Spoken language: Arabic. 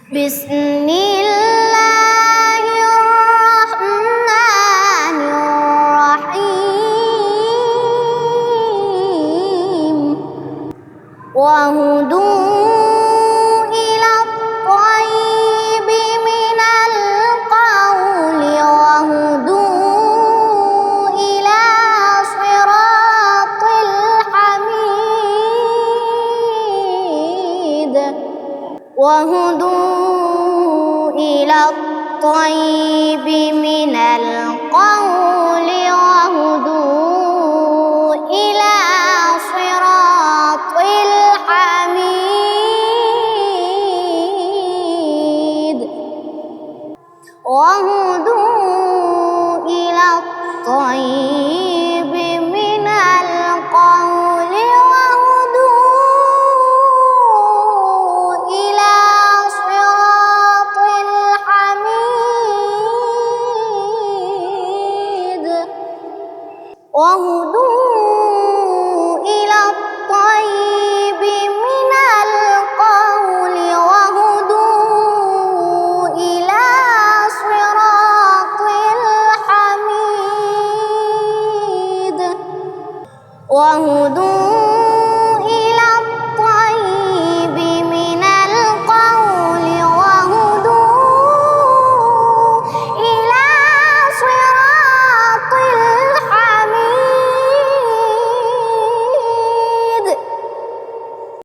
بسم الله الرحمن الرحيم وهدوا إلى الطيب من القول وهدوا إلى صراط الحميد وهدوا إلى الطيب من القول وهدوا إلى صراط الحميد وهدوا إلى الطيب من القول وهدوا إلى صراط الحميد وهدوا إلى الطيب من القول وهدوا إلى صراط الحميد